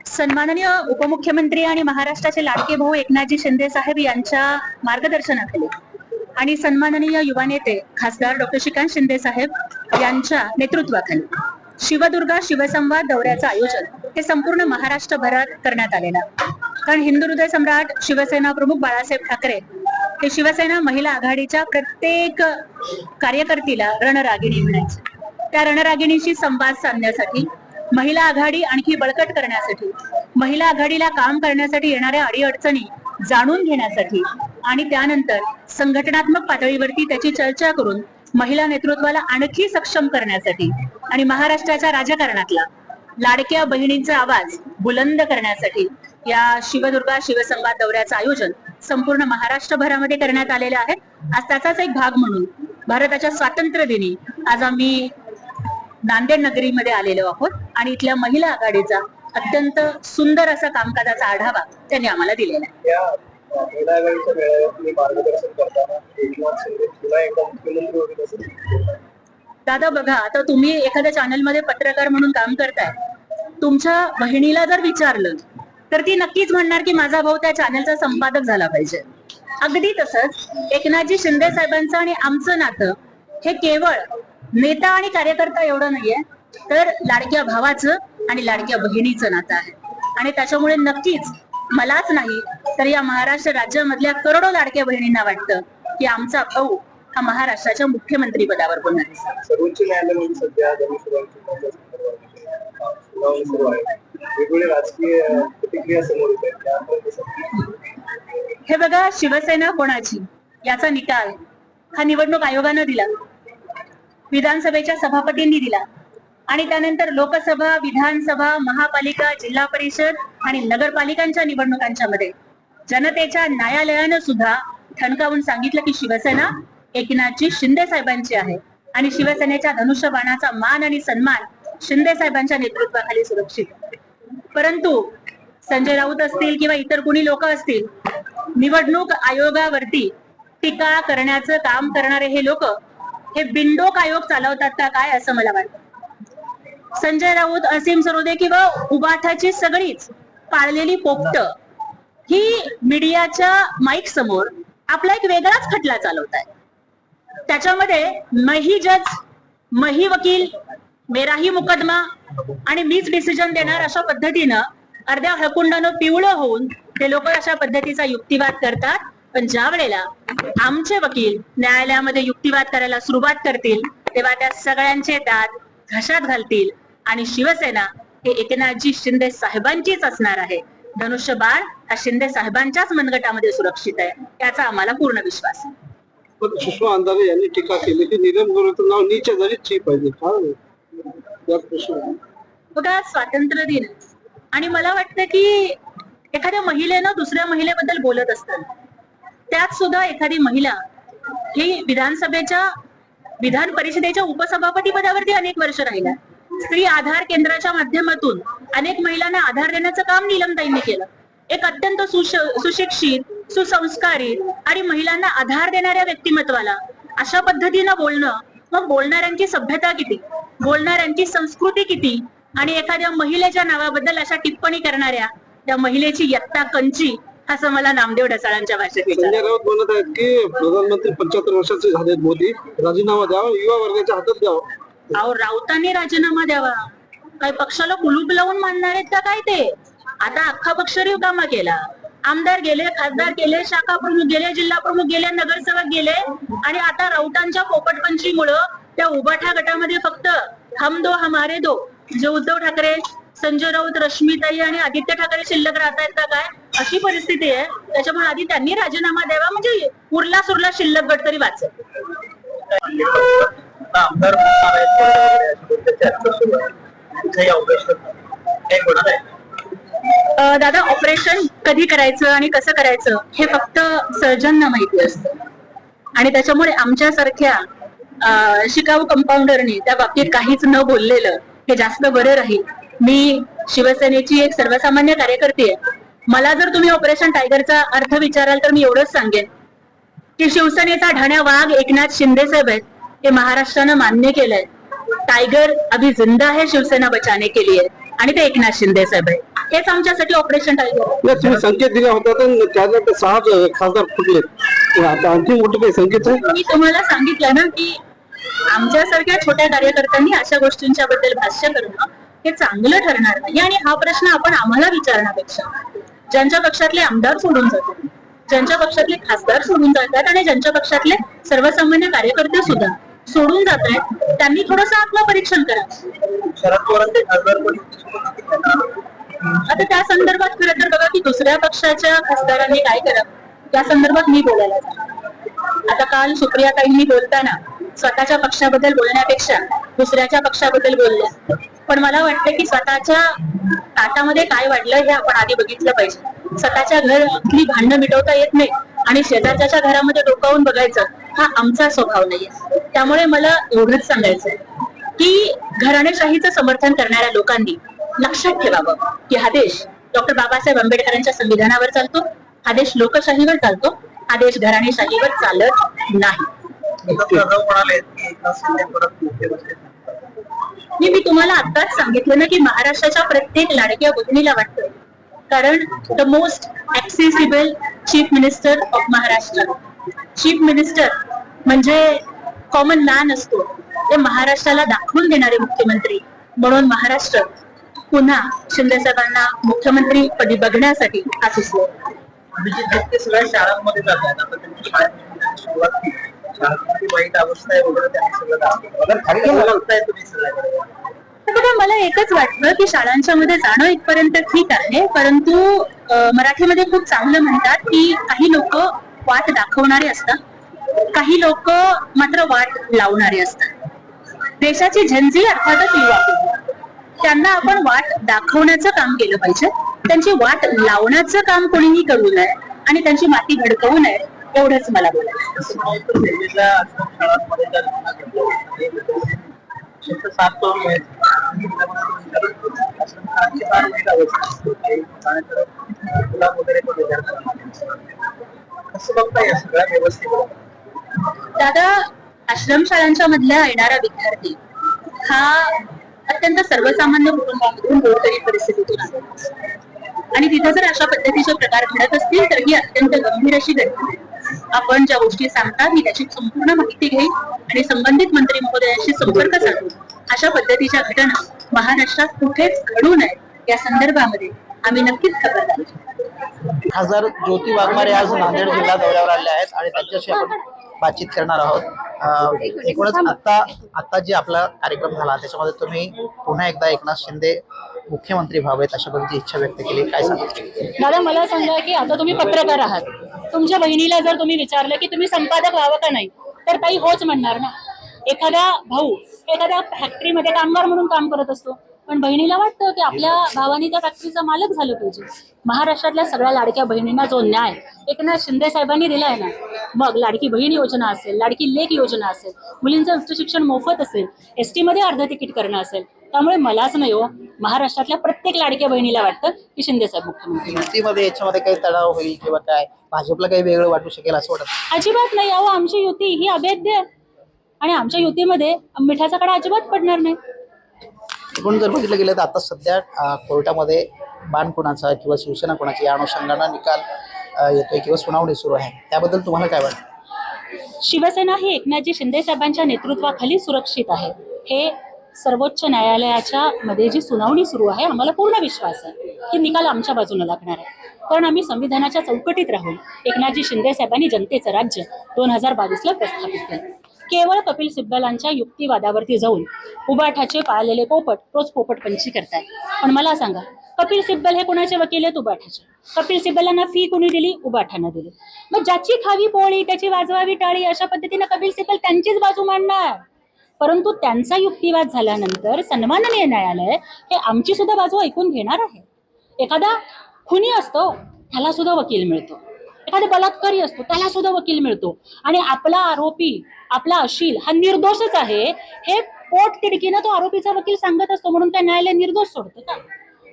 सन्माननीय उपमुख्यमंत्री आणि महाराष्ट्राचे लाडके भाऊ एकनाथजी शिंदे साहेब यांच्या मार्गदर्शनाखाली आणि सन्माननीय युवा नेते खासदार डॉक्टर श्रीकांत शिंदे साहेब यांच्या नेतृत्वाखाली शिवदुर्गा शिवसंवाद दौऱ्याचं आयोजन हे संपूर्ण महाराष्ट्रभरात करण्यात आलेलं. कारण हिंदू हृदय सम्राट शिवसेना प्रमुख बाळासाहेब ठाकरे हे शिवसेना महिला आघाडीच्या प्रत्येक कार्यकर्तीला रणरागिणी म्हणायचे. त्या रणरागिणीशी संवाद साधण्यासाठी, महिला आघाडी आणखी बळकट करण्यासाठी, महिला आघाडीला काम करण्यासाठी येणाऱ्या अडीअडचणी जाणून घेण्यासाठी आणि त्यानंतर संघटनात्मक पातळीवरती त्याची चर्चा करून महिला नेतृत्वाला आणखी सक्षम करण्यासाठी आणि महाराष्ट्राच्या राजकारणातला लाडक्या बहिणींचा आवाज बुलंद करण्यासाठी या शिवदुर्गा शिवसंवाद दौऱ्याचं आयोजन संपूर्ण महाराष्ट्रभरामध्ये करण्यात आलेले आहे. आज त्याचाच एक भाग म्हणून भारताच्या स्वातंत्र्य दिनी आज आम्ही नांदेड नगरीमध्ये आलेलो आहोत आणि इथल्या महिला आघाडीचा अत्यंत सुंदर असा कामकाजाचा आढावा त्यांनी आम्हाला दिलेला आहे. दादा बघा, आता तुम्ही एखाद्या चॅनल मध्ये पत्रकार म्हणून काम करताय, तुमच्या बहिणीला जर विचारलं तर ती नक्कीच म्हणणार की माझा भाऊ त्या चॅनलचा संपादक झाला पाहिजे. अगदी तसंच एकनाथजी शिंदे साहेबांचं आणि आमचं नातं हे केवळ नेता आणि कार्यकर्ता एवढं नाहीये, तर लाडक्या भावाचं आणि लाडक्या बहिणीचं नातं आहे. आणि त्याच्यामुळे नक्कीच मलाच नाही तर या महाराष्ट्र राज्यामधल्या करोडो लाडक्या बहिणींना वाटतं की आमचा भाऊ हा महाराष्ट्राच्या मुख्यमंत्री पदावर पुन्हा दिसला. सर्वोच्च न्यायालयामध्ये सध्या वेगवेगळे राजकीय प्रतिक्रिया समोर येतात. हे बघा, शिवसेना कोणाची याचा निकाल हा निवडणूक आयोगानं दिला, विधानसभेच्या सभापतींनी दिला आणि त्यानंतर लोकसभा, विधानसभा, महापालिका, जिल्हा परिषद आणि नगरपालिकांच्या निवडणुकांच्या मध्ये जनतेच्या न्यायालयानं सुद्धा ठणकावून सांगितलं की शिवसेना एकनाथजी शिंदे साहेबांची आहे आणि शिवसेनेच्या धनुष्यबाणाचा मान आणि सन्मान शिंदे साहेबांच्या नेतृत्वाखाली सुरक्षित. परंतु संजय राऊत असतील किंवा इतर कुणी लोक असतील, निवडणूक आयोगावरती टीका करण्याचं काम करणारे हे लोक हे बिंडोक आयोग चालवतात का काय असं मला वाटतं. संजय राऊत, असीम सरोदे किंवा उबाठाची सगळीच पाळलेली पोपट ही मीडियाच्या माईक समोर आपला एक वेगळाच खटला चालवताय. त्याच्यामध्ये मही जज, मही वकील, मेराही मुकदमा आणि मीच डिसिजन देणार अशा पद्धतीनं अर्ध्या हळकुंडानं पिवळं होऊन ते लोक अशा पद्धतीचा युक्तिवाद करतात. पण ज्या वेळेला आमचे वकील न्यायालयामध्ये युक्तिवाद करायला सुरुवात करतील तेव्हा त्या सगळ्यांचे दात घशात घालतील आणि शिवसेना हे एकनाथजी शिंदे साहेबांचीच असणार आहे. धनुष्यबाण हा शिंदे साहेबांच्याच मनगटामध्ये सुरक्षित आहे, याचा आम्हाला पूर्ण विश्वास आहे. पण सुषमा अंधारे यांनी टीका केली की नीलम गोऱ्हेचं नाव नीच्या जरीच पाहिजे. बघा, स्वातंत्र्य दिन आणि मला वाटतं की एखाद्या महिलेनं दुसऱ्या महिलेबद्दल बोलत असताना त्यात सुद्धा एखादी महिला ही विधान परिषदेच्या उपसभापती पदावरती अनेक वर्ष राहिल्या. स्त्री आधार केंद्राच्या माध्यमातून अनेक महिलांना आधार देण्याचं काम नीलमताईंनी केलं. एक अत्यंत सुशिक्षित, सुसंस्कारित आणि महिलांना आधार देणाऱ्या व्यक्तिमत्वाला अशा पद्धतीनं बोलणं, मग बोलणाऱ्यांची सभ्यता किती, बोलणाऱ्यांची संस्कृती किती आणि एखाद्या महिलेच्या नावाबद्दल अशा टिप्पणी करणाऱ्या त्या महिलेची यत्ता कंची असं मला नामदेव ढसाळांच्या भाषेत. संजय राऊत म्हणत आहेत की प्रधानमंत्री 75 वर्षाचे झालेत, मोदी राजीनामा द्यावा, युवा वर्गाच्या हातात द्यावा. अहो, राऊतांनी राजीनामा द्यावा, काय पक्षाला कुलूप लावून मानणार आहेत का काय ते? आता अख्खा पक्ष रिकामा केला, आमदार गेले, खासदार गेले, शाखा प्रमुख गेले, जिल्हा प्रमुख गेले, नगरसेवक गेले आणि आता राऊतांच्या पोपटपंचीमुळं त्या उबाठा गटामध्ये फक्त हम दो हमारे दो जे उद्धव ठाकरे, संजय राऊत, रश्मीताई आणि आदित्य ठाकरे शिल्लक राहत आहेत का काय, अशी परिस्थिती आहे. त्याच्यामुळे आधी त्यांनी राजीनामा द्यावा, म्हणजे उरला सुरला शिल्लक गट तरी वाचेल. दादा, ऑपरेशन कधी करायचं आणि कसं करायचं हे फक्त सर्जनना माहिती असतं आणि त्याच्यामुळे आमच्यासारख्या शिकाऊ कंपाऊंडरनी त्या बाबतीत काहीच न बोललेलं हे जास्त बरं राहील. मी शिवसेनेची एक सर्वसामान्य कार्यकर्ती आहे. मला जर तुम्ही ऑपरेशन टायगरचा अर्थ विचाराल तर मी एवढंच सांगेन की शिवसेनेचा ढाण्या वाघ एकनाथ शिंदे साहेब आहेत, हे महाराष्ट्रानं मान्य केलंय टायगर अभी जिंदा है शिवसेना बचाने के लिए आणि ते एकनाथ शिंदे साहेब आहे. हेच आमच्यासाठी ऑपरेशन टायगर आहे. नाही, तुम्ही संकेत दिला होता तर त्यानंतर 6 खासदार फुटलेत. आता आणखी मोठे काही संकेत आहे? मी तुम्हाला सांगितलं ना की आमच्यासारख्या छोट्या कार्यकर्त्यांनी अशा गोष्टींच्या बद्दल भाष्य करणं हे चांगलं ठरणार नाही. आणि हा प्रश्न आपण आम्हाला विचारण्यापेक्षा ज्यांच्या पक्षातले आमदार सोडून जातात, ज्यांच्या पक्षातले खासदार सोडून जातात आणि ज्यांच्या पक्षातले सर्वसामान्य कार्यकर्ते सुद्धा सोडून जात आहेत, त्यांनी थोडंसं आत्मपरीक्षण करावं. शरद पवारांचे खासदार आता त्या संदर्भात खरं तर बघा की दुसऱ्या पक्षाच्या खासदारांनी काय करावं या संदर्भात मी बोलायला जाणार. आता काल सुप्रियाताईंनी बोलताना स्वतःच्या पक्षाबद्दल बोलण्यापेक्षा दुसऱ्याच्या पक्षाबद्दल बोलल्या. पण मला वाटतं की स्वतःच्या ताटामध्ये काय वाढलं हे आपण आधी बघितलं पाहिजे. स्वतःच्या घरातली भांडणं मिटवता येत नाही आणि शेजारच्या घरामध्ये डोकावून बघायचं हा आमचा स्वभाव नाहीये. त्यामुळे मला एवढंच सांगायचंय की घराणेशाहीचं समर्थन करणाऱ्या लोकांनी लक्षात ठेवावं की हा देश डॉक्टर बाबासाहेब आंबेडकरांच्या संविधानावर चालतो, हा देश लोकशाहीवर चालतो, हा देश घराणेशाहीवर चालत नाही. मी तुम्हाला आताच सांगितलं ना की महाराष्ट्राच्या प्रत्येक लाडक्या बहिणीला वाटतं, कारण the most accessible chief minister of Maharashtra, chief minister म्हणजे कॉमन मॅन असतो, ते महाराष्ट्राला दाखवून देणारे मुख्यमंत्री म्हणून महाराष्ट्र पुन्हा शिंदे साहेबांना मुख्यमंत्री पदी बघण्यासाठी हा सुचलो. सगळ्या शाळांमध्ये जातात, आता त्यांची शाळेत सुरुवात केली. शाळांची वाईट अवस्था आहे वगैरे त्यांनी सगळं तर मला एकच वाटलं की शाळांच्या मध्ये जाणं इथपर्यंत ठीक आहे, परंतु मराठीमध्ये खूप चांगलं म्हणतात की काही लोक वाट दाखवणारे असतात, काही लोक मात्र वाट लावणारे असतात. देशाची झंझी अर्थातच युवा पिढी, त्यांना आपण वाट दाखवण्याचं काम केलं पाहिजे, त्यांची वाट लावण्याचं काम कोणीही करू नये आणि त्यांची माती भडकवू नये एवढंच मला बोलायचं. दादा, आश्रमशाळांच्या मधल्या येणारा विद्यार्थी हा अत्यंत सर्वसामान्य कुटुंबामधून गोरगरीब परिस्थितीतून आला आणि तिथे जर अशा पद्धतीचे प्रकार घडत असतील तर ही अत्यंत गंभीर अशी घटना आहे. आपण ज्या गोष्टी सांगता मी त्याची संपूर्ण माहिती घेईन आणि संबंधित मंत्री महोदयांशी संपर्क साधून अशा पद्धतीच्या घटना महाराष्ट्रात कुठेच घडू नये या संदर्भामध्ये आम्ही नक्कीच खबरदारी घेऊ. खासदार ज्योती वाघमारे आज नांदेड जिल्हा दौऱ्यावर आले आहेत आणि त्यांच्याशी आपण बातचीत करणार आहोत. एकूणच आता जे आपला कार्यक्रम झाला त्याच्यामध्ये तुम्ही पुन्हा एकदा एकनाथ शिंदे मुख्यमंत्री व्हावेत अशा पद्धतीची इच्छा व्यक्त केली, काय सांगितलं? दादा, मला सांगा की आता तुम्ही पत्रकार आहात, तुमच्या बहिणीला जर तुम्ही विचारलं की तुम्ही संपादक व्हावं का नाही तर ताई होच म्हणणार ना. एखादा भाऊ एखाद्या फॅक्टरीमध्ये कामगार म्हणून काम करत असतो, पण बहिणीला वाटतं की आपल्या भावानी त्या फॅक्टरीचा मालक झालं पाहिजे. महाराष्ट्रातल्या सगळ्या लाडक्या बहिणींना जो न्याय एकनाथ शिंदे साहेबांनी दिलाय ना, मग लाडकी बहीण योजना असेल, लाडकी लेक योजना असेल, मुलींचं उच्च शिक्षण मोफत असेल, एसटी मध्ये अर्ध तिकीट करणं असेल, त्यामुळे मलाच नाही हो, महाराष्ट्रातल्या प्रत्येक लाडक्या बहिणीला वाटतं की शिंदे साहेब मुख्यमंत्री. युतीमध्ये याच्यामध्ये काही तणाव होईल किंवा काय भाजपला काही वेगळं वाटू शकेल असं वाटत? अजिबात नाही. अहो, आमची युती ही अभेद्य आहे आणि आमच्या युतीमध्ये मिठाचा कडा अजिबात पडणार नाही. एकूण जर बघितलं गेलं तर आता सध्या कोर्टामध्ये बाण कोणाचा किंवा शिवसेना कोणाची या अनुषंगानं निकाल येतोय किंवा सुनावणी सुरू आहे, त्याबद्दल तुम्हाला काय वाटतं? शिवसेना ही एकनाथजी शिंदे साहेबांच्या नेतृत्वाखाली सुरक्षित आहे. हे सर्वोच्च न्यायालयाच्या मध्ये जी सुनावणी सुरू आहे, आम्हाला पूर्ण विश्वास आहे की निकाल आमच्या बाजूने लागणार आहे, कारण आम्ही संविधानाच्या चौकटीत राहून एकनाथजी शिंदे साहेबांनी जनतेचं राज्य 2022ला प्रस्थापित केलं. केवळ कपिल सिब्बलांच्या युक्तिवादावरती जाऊन उबाठाचे पाळलेले पोपट रोज पोपटपंची करताय. पण मला सांगा, कपिल सिब्बल हे कोणाचे वकील आहेत? उबाठाचे. कपिल सिब्बलांना फी कोणी दिली? उबाठानं दिली. मग ज्याची खावी पोळी त्याची वाजवावी टाळी अशा पद्धतीने कपिल सिब्बल त्यांचीच बाजू मांडणार. परंतु त्यांचा युक्तिवाद झाल्यानंतर सन्माननीय न्यायालय हे आमची सुद्धा बाजू ऐकून घेणार आहे. एखादा खुनी असतो त्याला सुद्धा वकील मिळतो, एखादा बलात्कारी असतो त्याला सुद्धा वकील मिळतो, आणि आपला आरोपी आपला अशील हा निर्दोषच आहे हे पोट तिडकीनं तो आरोपीचा वकील सांगत असतो, म्हणून त्या न्यायालय निर्दोष सोडतं का?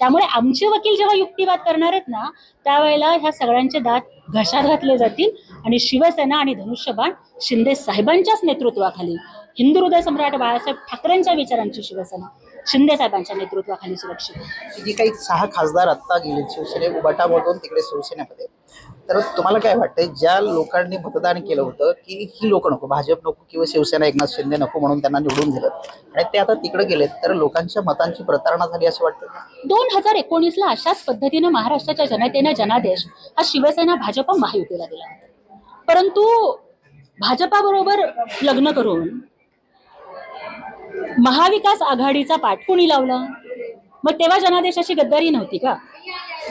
त्यामुळे आमचे वकील जेव्हा युक्तिवाद करणार आहेत ना, त्यावेळेला ह्या सगळ्यांचे दात घशात घातले जातील आणि शिवसेना आणि धनुष्यबाण शिंदे साहेबांच्याच नेतृत्वाखाली, हिंदू हृदय सम्राट बाळासाहेब ठाकरेंच्या विचारांची शिवसेना शिंदे साहेबांच्या नेतृत्वाखाली सुरक्षित आहे. जी काही 6 खासदार आत्ता गेले शिवसेने उबाटामधून तिकडे शिवसेनेमध्ये, तर तुम्हाला काय वाटतंय, ज्या लोकांनी मतदान केलं होतं की ही लोक नको, भाजप नको किंवा शिवसेना एकनाथ शिंदे नको म्हणून त्यांना निवडून दिलं आणि ते आता तिकडे गेलेत, तर लोकांच्या मतांची प्रतारणा झाली असं वाटतं? 2019ला अशाच पद्धतीनं महाराष्ट्राच्या जनतेने जनादेश हा शिवसेना भाजप महायुतीला दिला होता. परंतु भाजपाबरोबर लग्न करून महाविकास आघाडीचा पाठ कोणी लावला? मग तेव्हा जनादेशाची गद्दारी नव्हती का?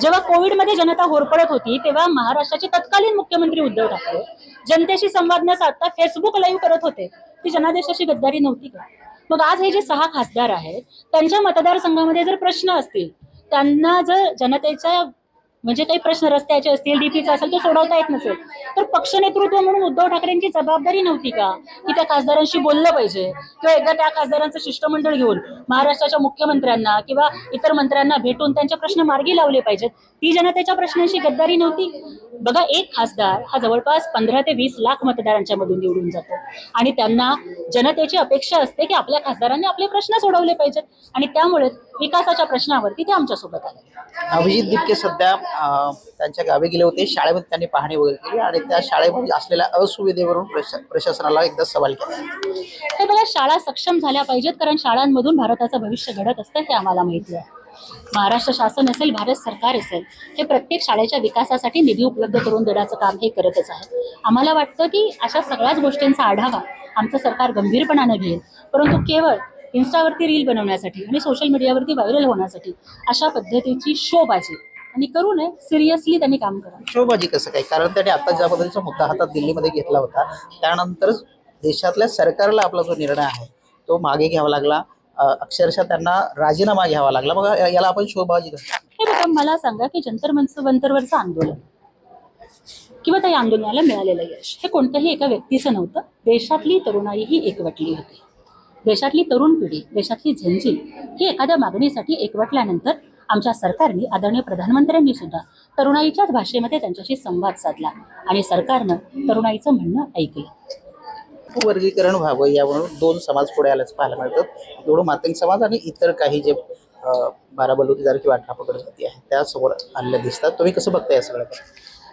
जेव्हा कोविडमध्ये जनता होरपळत होती तेव्हा महाराष्ट्राचे तत्कालीन मुख्यमंत्री उद्धव ठाकरे जनतेशी संवाद न साधता फेसबुक लाईव्ह करत होते. ती जनादेशाची गद्दारी नव्हती का? मग आज हे जे 6 खासदार आहेत त्यांच्या मतदारसंघामध्ये जर प्रश्न असतील, त्यांना जर जनतेच्या म्हणजे काही प्रश्न रस्त्याचे असतील, डीपीचा असेल, तो सोडवता येत नसेल, तर पक्ष नेतृत्व म्हणून उद्धव ठाकरेंची जबाबदारी नव्हती का की त्या खासदारांशी बोललं पाहिजे किंवा एकदा त्या खासदारांचं शिष्टमंडळ घेऊन महाराष्ट्राच्या मुख्यमंत्र्यांना किंवा इतर मंत्र्यांना भेटून त्यांचे प्रश्न मार्गी लावले पाहिजेत? ती जनतेच्या प्रश्नांशी गद्दारी नव्हती. बघा, एक खासदार हा जवळपास 15 ते 20 लाख मतदारांच्या मधून निवडून जातो आणि त्यांना जनतेची अपेक्षा असते की आपल्या खासदारांनी आपले प्रश्न सोडवले पाहिजेत आणि त्यामुळेच विकासाच्या प्रश्नावरती ते आमच्यासोबत आले. अभिजित दिपके सध्या त्यांच्या गावी गेले होते, शाळेमध्ये त्यांनी पाहणी वगैरे केली आणि त्या शाळेमध्ये असलेल्या असुविधेवरून प्रशासनाला एकदा सवाल केला. हे बघा, शाळा सक्षम झाल्या पाहिजेत, कारण शाळांमधून भारताचं भविष्य घडत असतं हे आम्हाला माहिती आहे. महाराष्ट्र शासन असेल, भारत सरकार असेल, हे प्रत्येक शाळेच्या विकासासाठी निधी उपलब्ध करून देण्याचं काम हे करतच आहे. आम्हाला वाटतं की अशा सगळ्याच गोष्टींचा आढावा आमचं सरकार गंभीरपणानं घेईल, परंतु केवळ इन्स्टावरती रील बनवण्यासाठी आणि सोशल मीडियावरती व्हायरल होण्यासाठी अशा पद्धतीची शोबाजी आणि करू नये. सिरियसली त्यांनी काम करावं. शोबाजी कसं काय? कारण त्यांनी आता ज्या पद्धतीचा मुद्दा हातात दिल्लीमध्ये घेतला होता, त्यानंतर देशातल्या सरकारला आपला जो निर्णय आहे तो मागे घ्यावा लागला, अक्षरशः त्यांना राजीनामा घ्यावा लागला. मग याला आपण शोबाजी कसं? हे बघा, मला सांगा की जंतर मंतरवरचं आंदोलन किंवा त्या आंदोलनाला मिळालेलं यश हे कोणत्याही एका व्यक्तीचं नव्हतं. देशातली तरुणाई ही एकवटली होती. देशातली तरुण पिढी, देशातली झेंझी ही एखाद्या मागणीसाठी एकवटल्यानंतर आमच्या सरकारने, आदरणीय प्रधानमंत्र्यांनी सुद्धा तरुणाईच्याच भाषेमध्ये त्यांच्याशी संवाद साधला आणि सरकारनं तरुणाईचं म्हणणं ऐकलं. वर्गीकरण व्हावं यावरून 2 समाज पुढे आल्याचं पाहायला मिळतं. एवढं मातंग समाज आणि इतर काही जे बाराबलुतेदार किंवा 18 पगड जाती आहेत त्या समोर आलेल्या दिसतात. तुम्ही कसं बघताय या सगळं?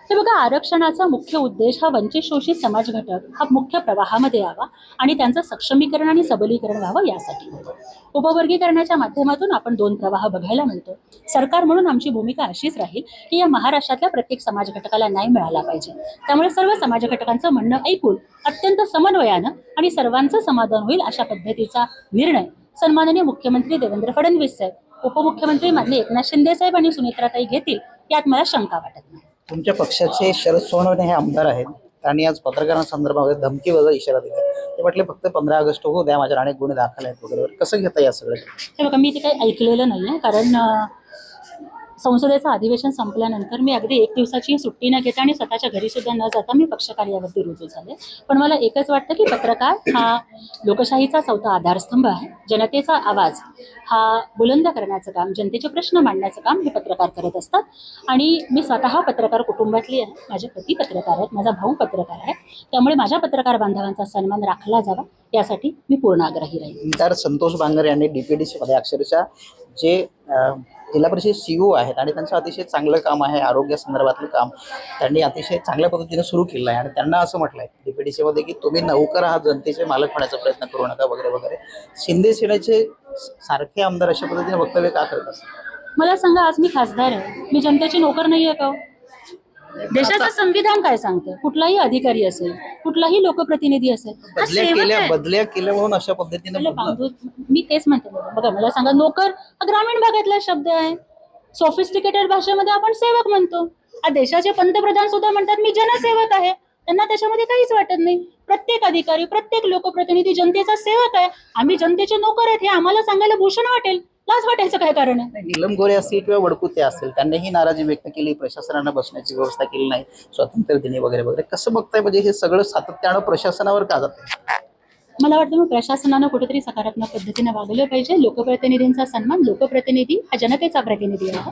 हे बघा, आरक्षणाचा मुख्य उद्देश हा वंचित शोषित समाज घटक हा मुख्य प्रवाहामध्ये यावा आणि त्यांचं सक्षमीकरण आणि सबलीकरण व्हावं यासाठी होतं. उपवर्गीकरणाच्या माध्यमातून आपण 2 प्रवाह बघायला मिळतो. सरकार म्हणून आमची भूमिका अशीच राहील की या महाराष्ट्रातल्या प्रत्येक समाज घटकाला न्याय मिळाला पाहिजे. त्यामुळे सर्व समाज घटकांचं म्हणणं ऐकून अत्यंत समन्वयानं आणि सर्वांचं समाधान होईल अशा पद्धतीचा निर्णय सन्माननीय मुख्यमंत्री देवेंद्र फडणवीस साहेब, उपमुख्यमंत्री माननीय एकनाथ शिंदे साहेब आणि सुनेत्राताई घेतील यात मला शंका वाटत नाही. तुमच्या पक्षाचे शरद सोनवणे हे आमदार आहेत. त्यांनी आज पत्रकारांसंदर्भामध्ये धमकीवजा इशारा दिला. ते म्हटले फक्त 15 ऑगस्ट होऊ द्या, माझ्यावर अनेक गुन्हे दाखल आहेत वगैरे. कसं घेता या सगळं? हे बघा, मी ते काही ऐकलेलं नाही आहे, कारण संसदेचं अधिवेशन संपल्यानंतर मी अगदी 1 दिवसाची सुट्टी न घेता आणि स्वतःच्या घरी सुद्धा न जाता मी पक्षकार्यावरती रुजू झाले. पण मला एकच वाटतं की पत्रकार हा लोकशाहीचा 4था आधारस्तंभ आहे. जनतेचा आवाज हा बुलंद करण्याचं काम, जनतेचे प्रश्न मांडण्याचं काम हे पत्रकार करत असतात आणि मी स्वतः पत्रकार कुटुंबातली आहे. माझे पती पत्रकार आहेत, माझा भाऊ पत्रकार आहे. त्यामुळे माझ्या पत्रकार बांधवांचा सन्मान राखला जावा यासाठी मी पूर्ण आग्रही राहील. तर संतोष बांगर यांनी DPDC मध्ये अक्षरशः जे जिल्हा परिषद CEO आहेत आणि त्यांचं अतिशय चांगलं काम आहे, आरोग्य संदर्भातलं काम त्यांनी अतिशय चांगल्या पद्धतीने सुरू केलं आहे आणि त्यांना असं म्हटलंय DPDC मध्ये की तुम्ही नौकर आहात, जनतेचे मालक होण्याचा प्रयत्न करू नका वगैरे वगैरे. शिंदे सेनेचे सारखे आमदार अशा पद्धतीने वक्तव्य का करत असतात? मला सांगा, आज मी खासदार आहे, मी जनतेची नोकर नाही आहे का? देशाचं संविधान काय सांगतं? कुठलाही अधिकारी असेल, कुठलाही लोकप्रतिनिधी असेल, बदल्या केल्या म्हणून अशा पद्धतीने मी तेच म्हणते. बघा, मला सांगा, नोकर हा ग्रामीण भागातला शब्द आहे. सोफिस्टिकेटेड भाषेमध्ये आपण सेवक म्हणतो. देशाचे पंतप्रधान सुद्धा म्हणतात मी जनसेवक आहे. त्यांना त्याच्यामध्ये काहीच वाटत नाही. प्रत्येक अधिकारी, प्रत्येक लोकप्रतिनिधी जनतेचा सेवक आहे. आम्ही जनतेचे नोकर आहेत हे आम्हाला सांगायला भूषण वाटेल, लाज वाटायचं काय कारण आहे? नीलम गोरे असतील किंवा वडकुते असतील, त्यांनीही नाराजी व्यक्त केली, प्रशासनानं बसण्याची व्यवस्था केली नाही, स्वातंत्र्य दिनी वगैरे वगैरे. कसं बघताय, म्हणजे हे सगळं सातत्यानं प्रशासनावर का जातं? मला वाटतं मग प्रशासनानं कुठेतरी सकारात्मक पद्धतीने वागलं पाहिजे. लोकप्रतिनिधींचा सन्मान, लोकप्रतिनिधी हा जनतेचा प्रतिनिधी आहे.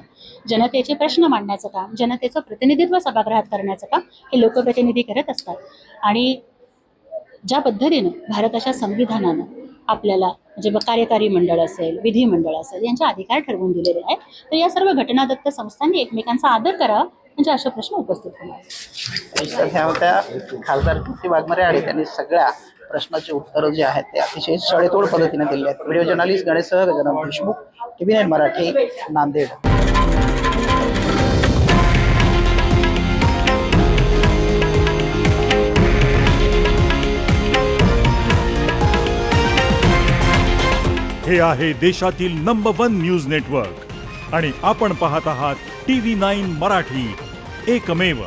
जनतेचे प्रश्न मांडण्याचं काम, जनतेचं प्रतिनिधित्व सभागृहात करण्याचं काम हे लोकप्रतिनिधी करत असतात. आणि ज्या पद्धतीनं भारताच्या संविधानानं आपल्याला म्हणजे कार्यकारी मंडळ असेल, विधिमंडळ असेल यांचे अधिकार ठरवून दिलेले आहे, तर या सर्व घटनादत्त संस्थांनी एकमेकांचा आदर करावा म्हणजे असे प्रश्न उपस्थित होणार. ह्या होत्या खासदार कीर्ती वाघमारे आणि त्यांनी सगळ्या प्रश्नाची उत्तरं जी आहेत ते अतिशय सडेतोड पद्धतीने दिली आहेत. व्हिडिओ जर्नलिस्ट गणेशसह गजानन देशमुख, TV9 मराठी, नांदेड. हे आहे देशातील नंबर 1 न्यूज नेटवर्क आणि आपण पाहत आहात TV9 मराठी, एकमेव.